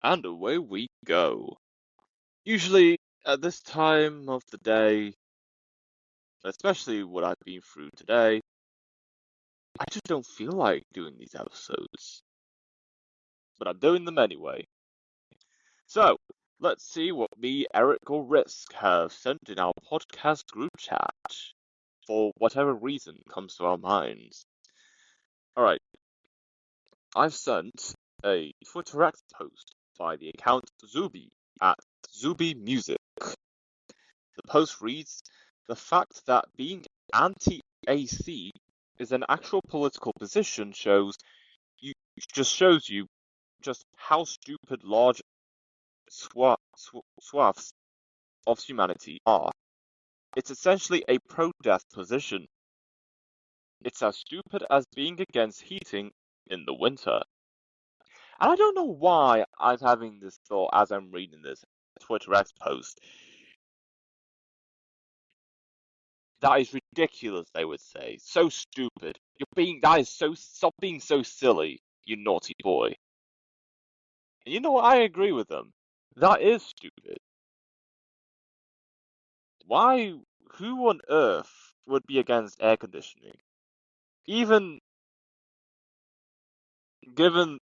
And away we go. Usually, at this time of the day, especially what I've been through today, I just don't feel like doing these episodes. But I'm doing them anyway. So, let's see what me, Eric, or Risk have sent in our podcast group chat for whatever reason comes to our minds. Alright, I've sent a Twitter X post by the account Zuby at Zuby Music. The post reads, "The fact that being anti-AC is an actual political position shows you just how stupid large swaths of humanity are. It's essentially a pro-death position. It's as stupid as being against heating in the winter." And I don't know why I'm having this thought as I'm reading this Twitter X post. That is ridiculous, they would say. So stupid. Stop being so silly, you naughty boy. And you know what? I agree with them. That is stupid. Why, who on earth would be against air conditioning? Even given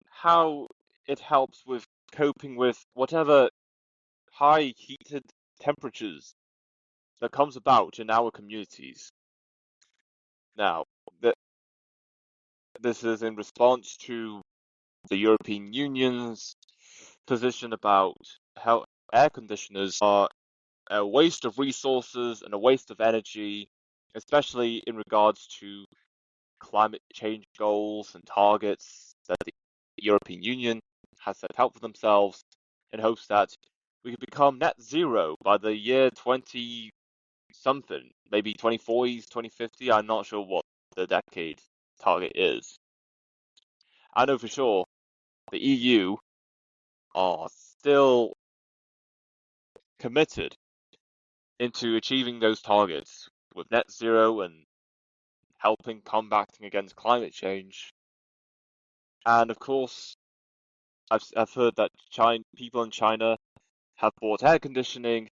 how it helps with coping with whatever high heated temperatures that comes about in our communities. Now, this is in response to the European Union's position about how air conditioners are a waste of resources and a waste of energy, especially in regards to climate change goals and targets that the European Union has set out for themselves in hopes that we could become net zero by the year 20 something, maybe 2040s, 2050. I'm not sure what the decade target is. I know for sure the EU are still committed into achieving those targets with net zero and helping combating against climate change. And of course, I've heard that people in China have bought air conditioning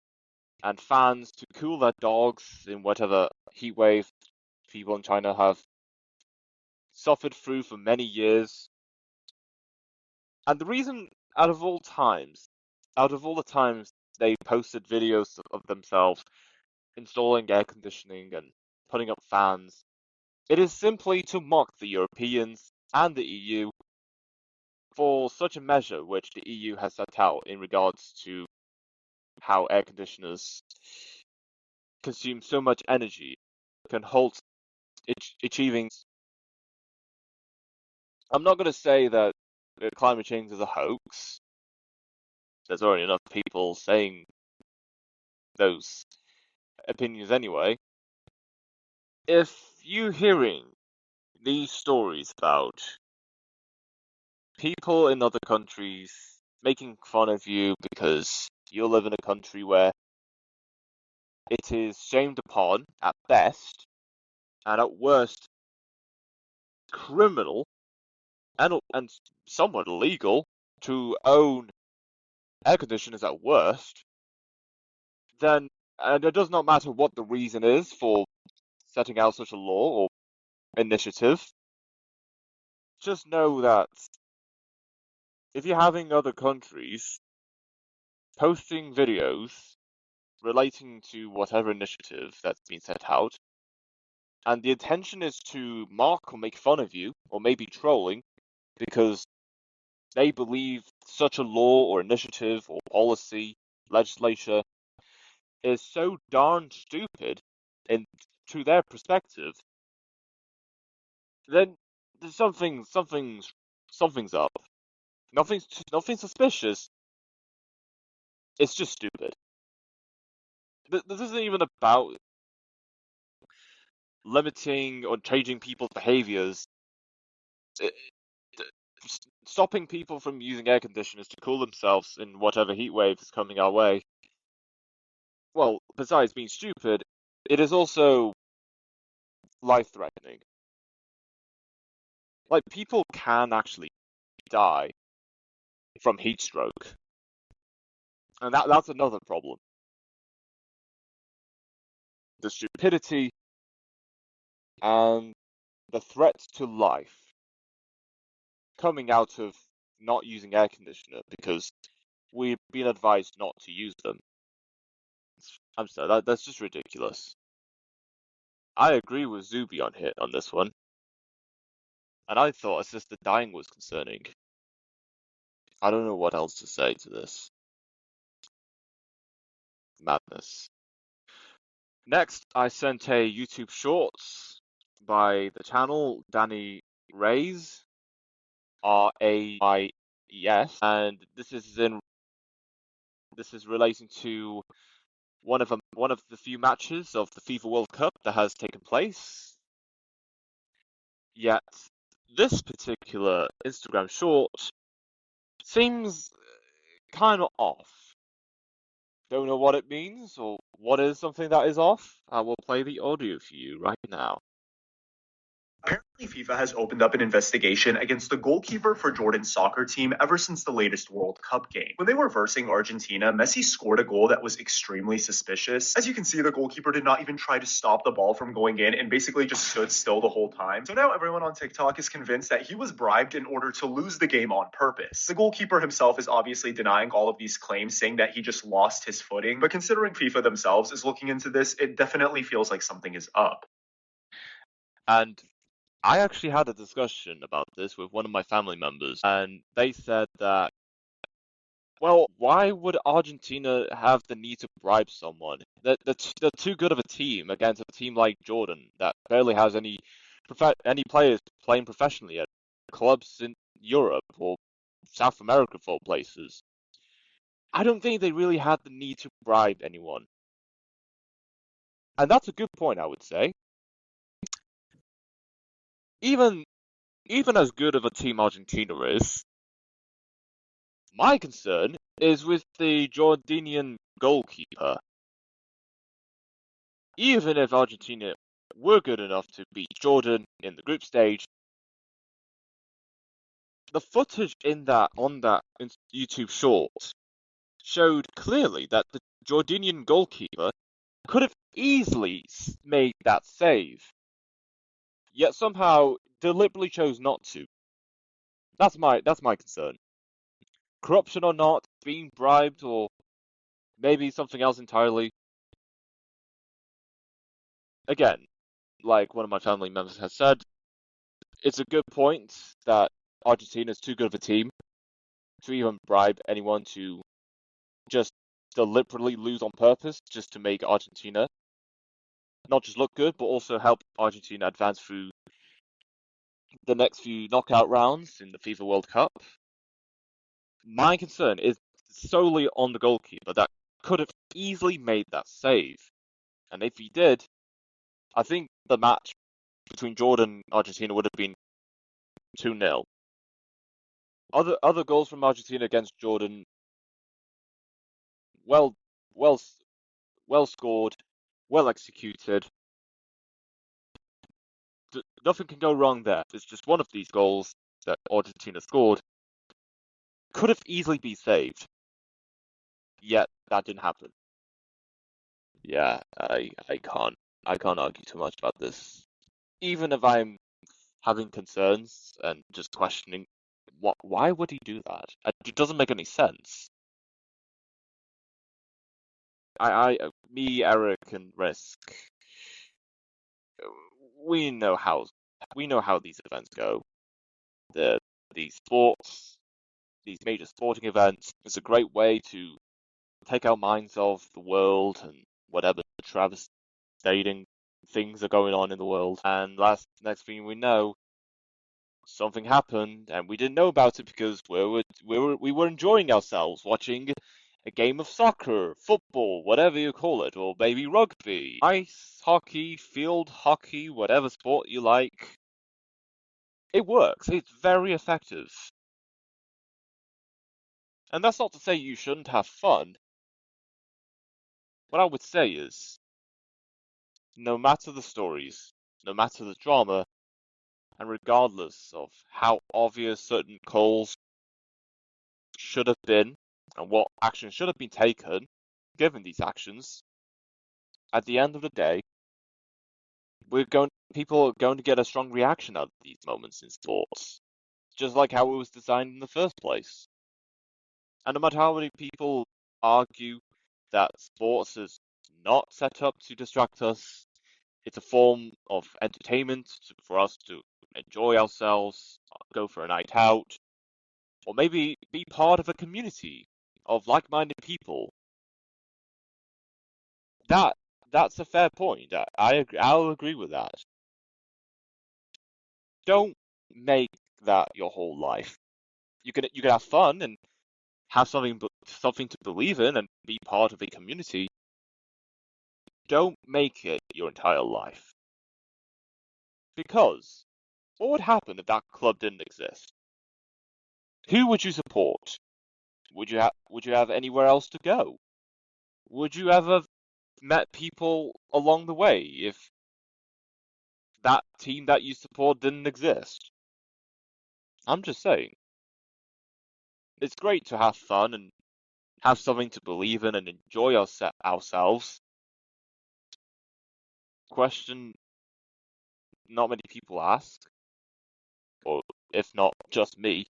and fans to cool their dogs in whatever heat wave people in China have suffered through for many years. And the reason, out of all the times they posted videos of themselves installing air conditioning and putting up fans, it is simply to mock the Europeans and the EU for such a measure which the EU has set out in regards to how air conditioners consume so much energy, can halt achieving. I'm not going to say that climate change is a hoax. There's already enough people saying those opinions anyway. If you hearing these stories about people in other countries making fun of you because you live in a country where it is shamed upon at best and at worst criminal and somewhat illegal to own air conditioners at worst, then and it does not matter what the reason is for setting out such a law or initiative, just know that if you're having other countries posting videos relating to whatever initiative that's been set out, and the intention is to mock or make fun of you, or maybe trolling, because they believe such a law or initiative or policy, legislature, is so darn stupid in to their perspective, then something's up. Nothing suspicious. It's just stupid. This isn't even about limiting or changing people's behaviors. It, Stopping people from using air conditioners to cool themselves in whatever heat wave is coming our way. Well, besides being stupid, it is also life-threatening. Like, people can actually die from heat stroke. And that's another problem. The stupidity and the threat to life coming out of not using air conditioner because we've been advised not to use them. I'm sorry, that's just ridiculous. I agree with Zuby on this one, and I thought assisted dying was concerning. I don't know what else to say to this. Madness. Next, I sent a YouTube Shorts by the channel Danny Rays, Raies, and this is relating to one of the few matches of the FIFA World Cup that has taken place. Yet this particular Instagram short seems kind of off. Don't know what it means or what is something that is off. I will play the audio for you right now. Apparently, FIFA has opened up an investigation against the goalkeeper for Jordan's soccer team ever since the latest World Cup game. When they were versing Argentina, Messi scored a goal that was extremely suspicious. As you can see, the goalkeeper did not even try to stop the ball from going in and basically just stood still the whole time. So now everyone on TikTok is convinced that he was bribed in order to lose the game on purpose. The goalkeeper himself is obviously denying all of these claims, saying that he just lost his footing. But considering FIFA themselves is looking into this, it definitely feels like something is up. And I actually had a discussion about this with one of my family members, and they said that, well, why would Argentina have the need to bribe someone? They're too good of a team against a team like Jordan that barely has any players playing professionally at clubs in Europe or South America for places. I don't think they really had the need to bribe anyone. And that's a good point, I would say. Even as good of a team Argentina is, my concern is with the Jordanian goalkeeper. Even if Argentina were good enough to beat Jordan in the group stage, the footage on that YouTube short showed clearly that the Jordanian goalkeeper could have easily made that save, yet somehow deliberately chose not to. That's my concern. Corruption or not, being bribed or maybe something else entirely. Again, like one of my family members has said, it's a good point that Argentina is too good of a team to even bribe anyone to just deliberately lose on purpose just to make Argentina not just look good, but also help Argentina advance through the next few knockout rounds in the FIFA World Cup. My concern is solely on the goalkeeper that could have easily made that save. And if he did, I think the match between Jordan and Argentina would have been 2-0. Other goals from Argentina against Jordan, well well well scored, well executed. Nothing can go wrong there. It's just one of these goals that Argentina scored could have easily been saved. Yet that didn't happen. Yeah, I can't argue too much about this. Even if I'm having concerns and just questioning why would he do that? It doesn't make any sense. Me, Eric, and Risk, we know how these events go. These sports, these major sporting events, it's a great way to take our minds off the world and whatever devastating things are going on in the world. And next thing we know, something happened, and we didn't know about it because we were enjoying ourselves watching a game of soccer, football, whatever you call it, or maybe rugby, ice hockey, field hockey, whatever sport you like. It works. It's very effective. And that's not to say you shouldn't have fun. What I would say is, no matter the stories, no matter the drama, And regardless of how obvious certain calls should have been and what action should have been taken, given these actions, at the end of the day, people are going to get a strong reaction out of these moments in sports, just like how it was designed in the first place. And no matter how many people argue that sports is not set up to distract us, it's a form of entertainment for us to enjoy ourselves, go for a night out, or maybe be part of a community of like-minded people. That's a fair point. I'll agree with that. Don't make that your whole life. You can have fun and have something to believe in and be part of a community. Don't make it your entire life. Because what would happen if that club didn't exist? Who would you support? Would you have anywhere else to go? Would you ever met people along the way if that team that you support didn't exist? I'm just saying. It's great to have fun and have something to believe in and enjoy ourselves. Question not many people ask, or if not just me,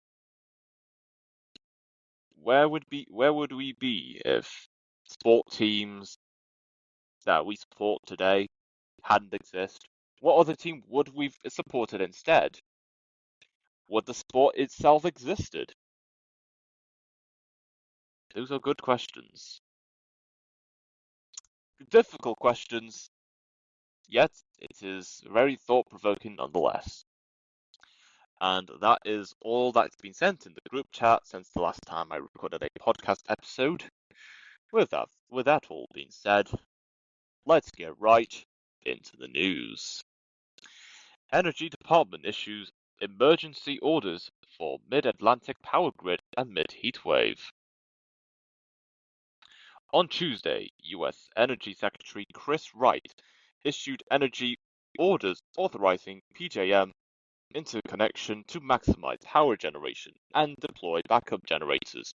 where would we be if sport teams that we support today hadn't exist? What other team would we've supported instead? Would the sport itself existed? Those are good questions. Difficult questions, yet it is very thought-provoking nonetheless. And that is all that's been sent in the group chat since the last time I recorded a podcast episode. With that all being said, let's get right into the news. Energy Department issues emergency orders for mid-Atlantic power grid amid heatwave. On Tuesday, U.S. Energy Secretary Chris Wright issued energy orders authorizing PJM interconnection to maximize power generation and deploy backup generators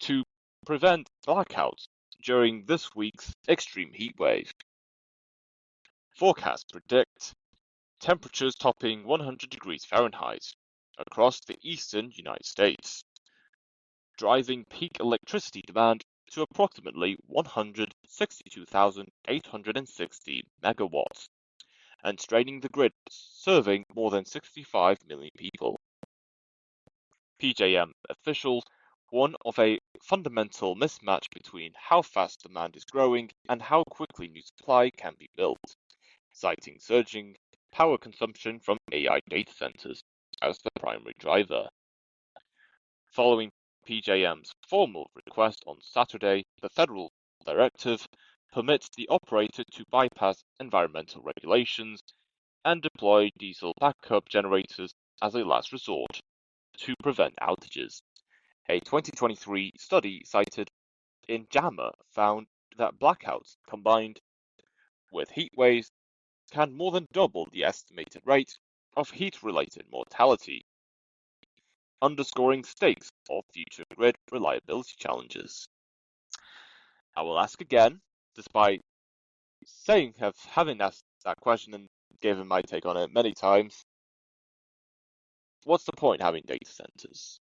to prevent blackouts during this week's extreme heat wave. Forecasts predict temperatures topping 100 degrees Fahrenheit across the eastern United States, driving peak electricity demand to approximately 162,860 megawatts, and straining the grid serving more than 65 million people. PJM officials warn of a fundamental mismatch between how fast demand is growing and how quickly new supply can be built, citing surging power consumption from AI data centers as the primary driver. Following PJM's formal request on Saturday, the federal directive permits the operator to bypass environmental regulations and deploy diesel backup generators as a last resort to prevent outages. A 2023 study cited in JAMA found that blackouts combined with heat waves can more than double the estimated rate of heat-related mortality, underscoring stakes of future grid reliability challenges. I will ask again, despite having asked that question and given my take on it many times, what's the point having data centers?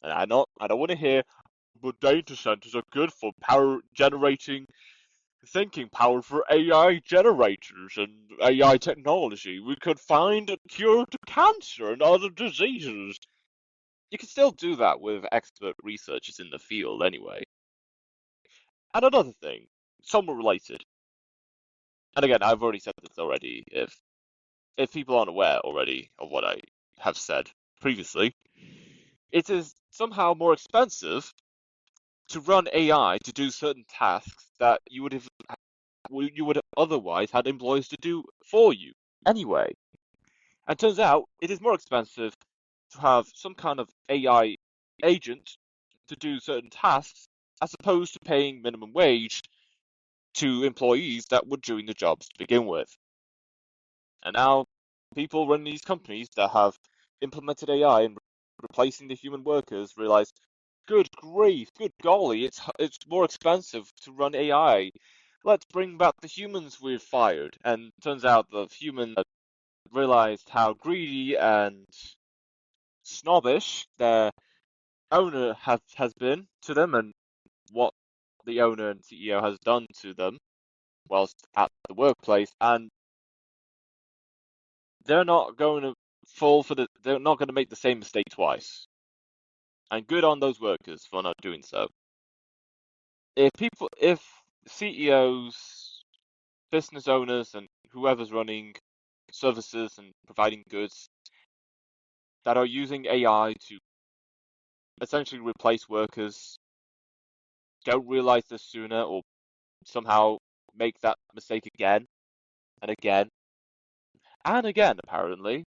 And I don't want to hear, but data centers are good for power generating thinking power for AI generators and AI technology. We could find a cure to cancer and other diseases. You can still do that with expert researchers in the field anyway. And another thing, somewhat related. And again, I've already said this already. If people aren't aware already of what I have said previously, it is somehow more expensive to run AI to do certain tasks that you would have otherwise had employees to do for you anyway. And turns out it is more expensive to have some kind of AI agent to do certain tasks as opposed to paying minimum wage to employees that were doing the jobs to begin with. And now people running these companies that have implemented AI and replacing the human workers realize, good grief, good golly, it's more expensive to run AI. Let's bring back the humans we've fired. And turns out the humans realized how greedy and snobbish their owner has been to them and what the owner and CEO has done to them whilst at the workplace, and they're not going to they're not going to make the same mistake twice. And good on those workers for not doing so. If CEOs, business owners, and whoever's running services and providing goods that are using AI to essentially replace workers don't realize this sooner or somehow make that mistake again and again and again, apparently,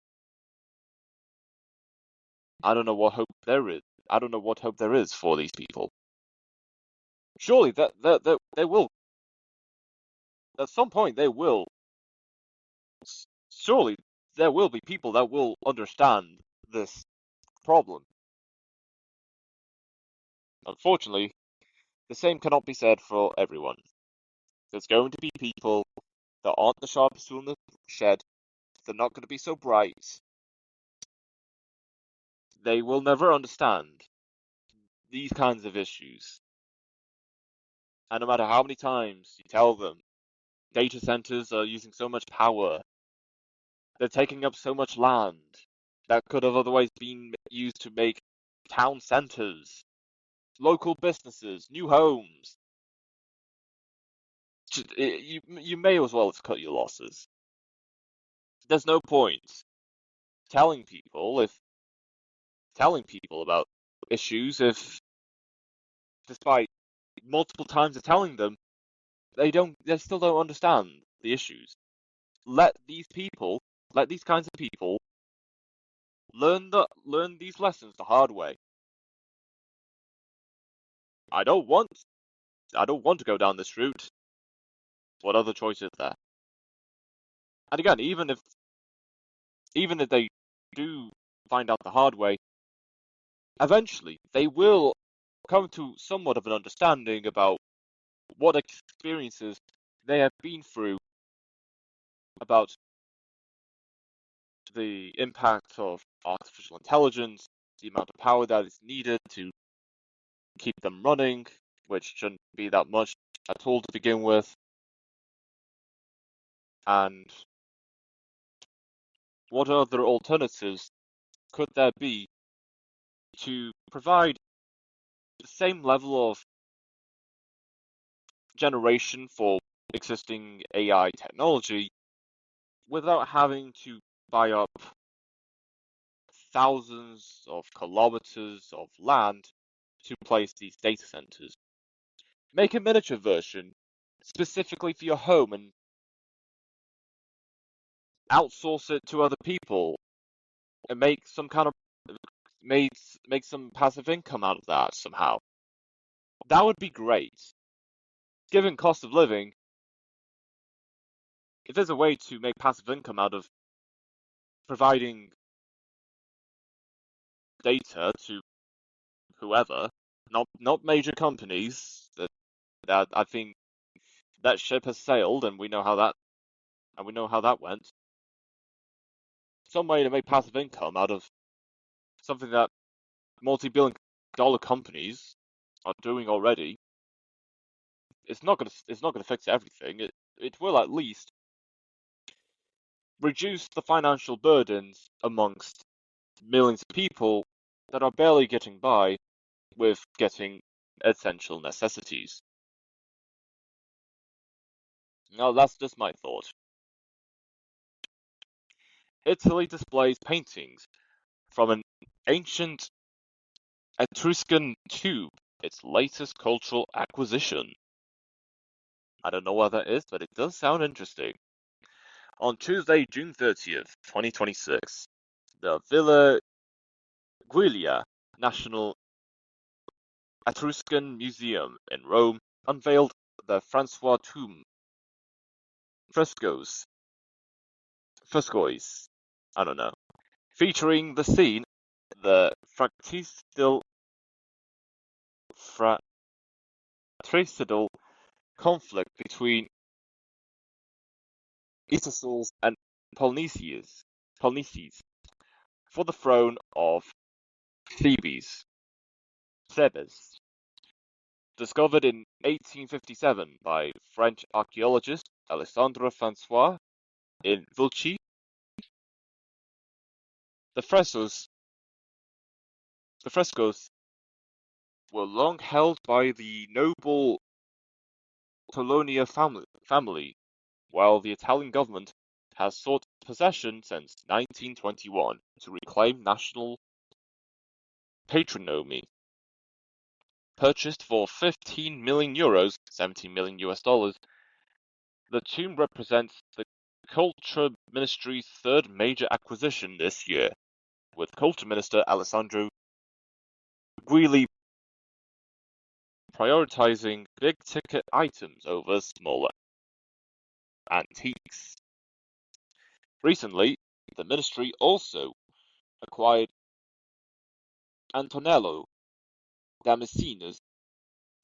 I don't know what hope there is. I don't know what hope there is for these people. Surely that they will at some point they will. Surely there will be people that will understand this problem. Unfortunately, the same cannot be said for everyone. There's going to be people that aren't the sharpest tool in the shed. They're not going to be so bright. They will never understand these kinds of issues. And no matter how many times you tell them data centers are using so much power, they're taking up so much land that could have otherwise been used to make town centers, local businesses, new homes. You may as well have cut your losses. There's no point telling people about issues if, despite multiple times of telling them, they still don't understand the issues. Let these kinds of people learn these lessons the hard way. I don't want to go down this route. What other choice is there? And again, even if they do find out the hard way, eventually they will come to somewhat of an understanding about what experiences they have been through, about the impact of artificial intelligence, the amount of power that is needed to keep them running, which shouldn't be that much at all to begin with, and what other alternatives could there be to provide the same level of generation for existing AI technology without having to buy up thousands of kilometers of land to place these data centers. Make a miniature version specifically for your home and outsource it to other people and make some kind of make some passive income out of that somehow. That would be great. Given cost of living, if there's a way to make passive income out of providing data to whoever, not major companies, that I think that ship has sailed and we know how that went. Some way to make passive income out of something that multi-billion dollar companies are doing already. It's not gonna fix everything. It will at least reduce the financial burdens amongst millions of people that are barely getting by with getting essential necessities. Now that's just my thought. Italy displays paintings from an ancient Etruscan tube, its latest cultural acquisition. I don't know what that is, but it does sound interesting. On Tuesday, June 30th, 2026, the Villa Giulia National Etruscan Museum in Rome unveiled the Francois tomb frescoes I don't know. Featuring the scene, the fratricidal conflict between Isasols and Polynesians for the throne of Thebes. Discovered in 1857 by French archaeologist Alexandre François in Vulci. The frescoes were long held by the noble Tolonia family, while the Italian government has sought possession since 1921 to reclaim national patrimony. Purchased for 15 million euros, 17 million US dollars, the tomb represents the Culture Ministry's third major acquisition this year, with Culture Minister Alessandro Guili prioritizing big-ticket items over smaller antiques. Recently, the ministry also acquired Antonello Damascene's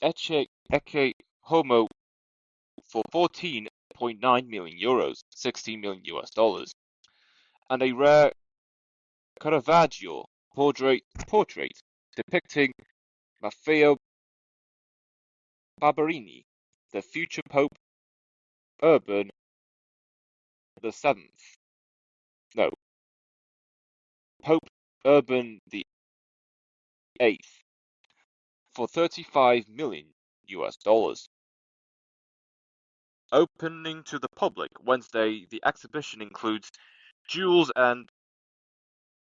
Ecce Homo for 14.9 million euros, 16 million US dollars, and a rare Caravaggio portrait depicting Maffeo Barberini, the future Pope Urban the Seventh. No, Pope Urban the Eighth, for 35 million US dollars. Opening to the public Wednesday, the exhibition includes jewels and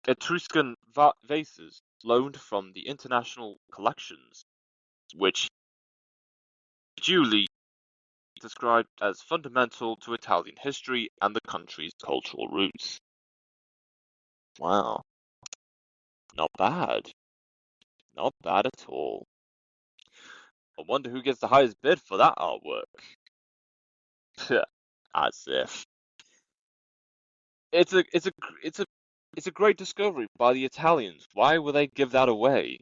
Etruscan vases loaned from the international collections, which duly described as fundamental to Italian history and the country's cultural roots. Wow, not bad. Not bad at all. I wonder who gets the highest bid for that artwork. As if. It's a great discovery by the Italians. Why would they give that away?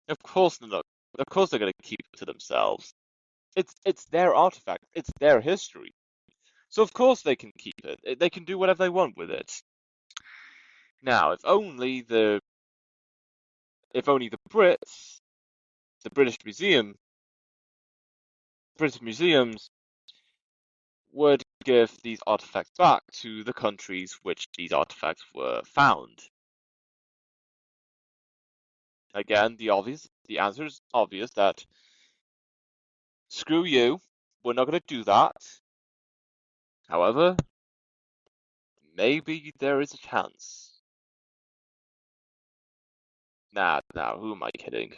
Of course they're not. Of course they're going to keep it to themselves. It's their artifact. It's their history. So of course they can keep it. They can do whatever they want with it. Now, if only the Brits, the British museums would give these artifacts back to the countries which these artifacts were found. Again, the answer is obvious that screw you, we're not going to do that. However, maybe there is a chance. Nah, who am I kidding?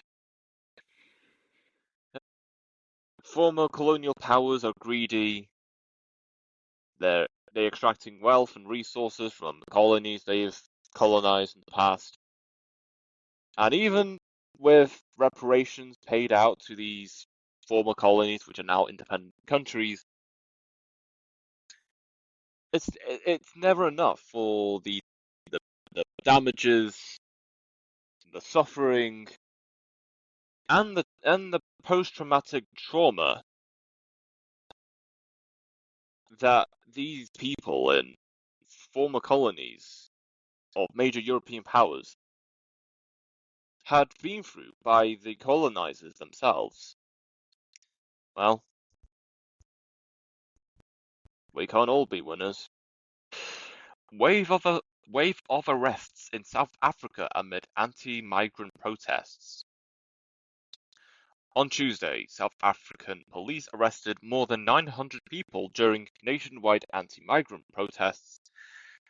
Former colonial powers are greedy. They're extracting wealth and resources from the colonies they've colonized in the past. And even with reparations paid out to these former colonies, which are now independent countries, it's never enough for the damages, the suffering, and the post-traumatic trauma that these people in former colonies of major European powers had been through by the colonizers themselves. Well, we can't all be winners. Wave of arrests in South Africa amid anti-migrant protests. On Tuesday, South African police arrested more than 900 people during nationwide anti-migrant protests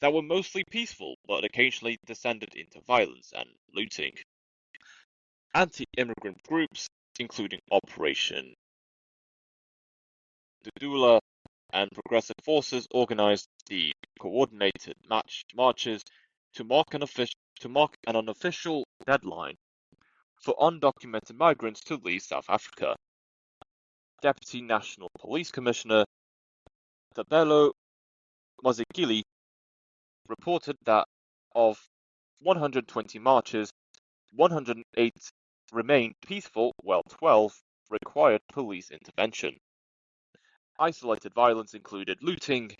that were mostly peaceful but occasionally descended into violence and looting. Anti-immigrant groups, including Operation Dudula and Progressive Forces, organized the coordinated marches to mark an unofficial deadline for undocumented migrants to leave South Africa. Deputy National Police Commissioner Tabelo Mozekili reported that of 120 marches, 108 remained peaceful, while 12 required police intervention. Isolated violence included looting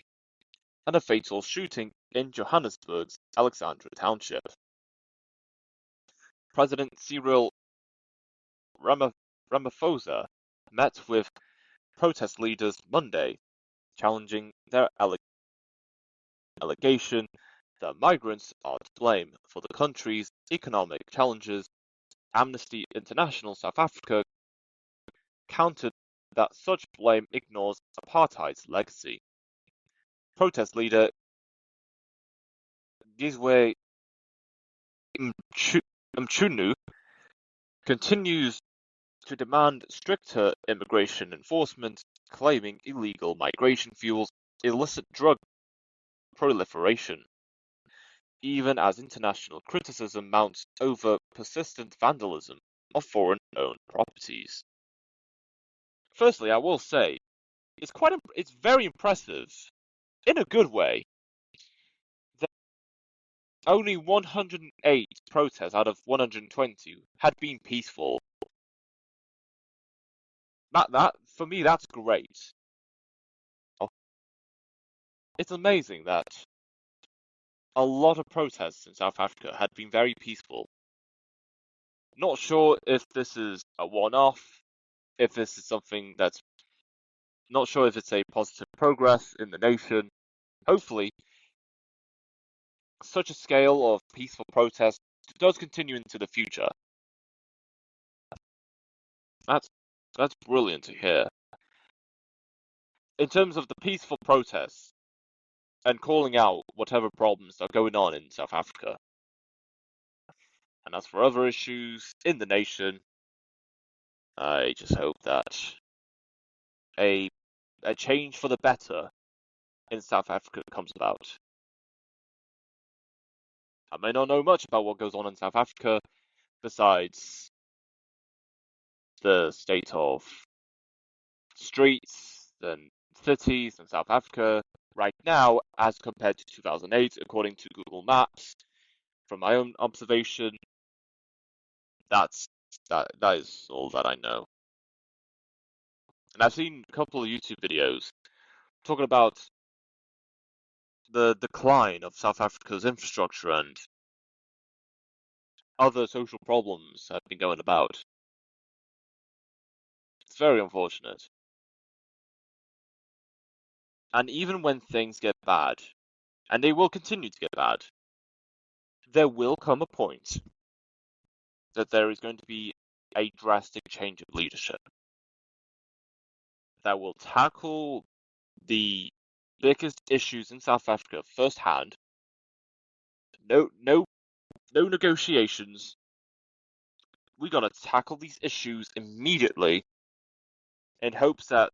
and a fatal shooting in Johannesburg's Alexandra Township. President Cyril Ramaphosa met with protest leaders Monday, challenging their allegation that migrants are to blame for the country's economic challenges. Amnesty International South Africa countered that such blame ignores apartheid's legacy. Protest leader Gizwe Mchunu continues to demand stricter immigration enforcement, claiming illegal migration fuels illicit drug proliferation, even as international criticism mounts over persistent vandalism of foreign-owned properties. Firstly, I will say, it's very impressive, in a good way, that only 108 protests out of 120 had been peaceful. That for me, that's great. It's amazing that a lot of protests in South Africa had been very peaceful. Not sure if this is a one-off, if this is something that's not sure if it's a positive progress in the nation. Hopefully, such a scale of peaceful protest does continue into the future. That's brilliant to hear. In terms of the peaceful protests and calling out whatever problems are going on in South Africa. And as for other issues in the nation, I just hope that a change for the better in South Africa comes about. I may not know much about what goes on in South Africa besides the state of streets and cities in South Africa right now as compared to 2008, according to Google Maps. From my own observation, that is all that I know. And I've seen a couple of YouTube videos talking about the decline of South Africa's infrastructure and other social problems have been going about. It's very unfortunate. And even when things get bad, and they will continue to get bad, there will come a point that there is going to be a drastic change of leadership that will tackle the biggest issues in South Africa firsthand. No negotiations. We're gonna tackle these issues immediately in hopes that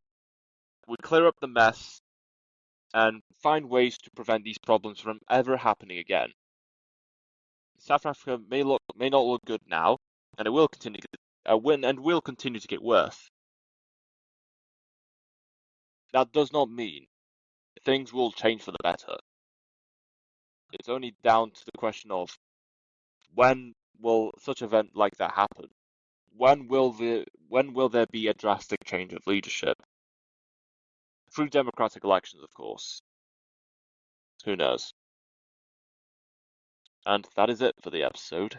we clear up the mess and find ways to prevent these problems from ever happening again. South Africa may not look good now, and it will continue to get worse. That does not mean things will change for the better. It's only down to the question of when will such an event like that happen? When will there be a drastic change of leadership? Through democratic elections, of course. Who knows? And that is it for the episode.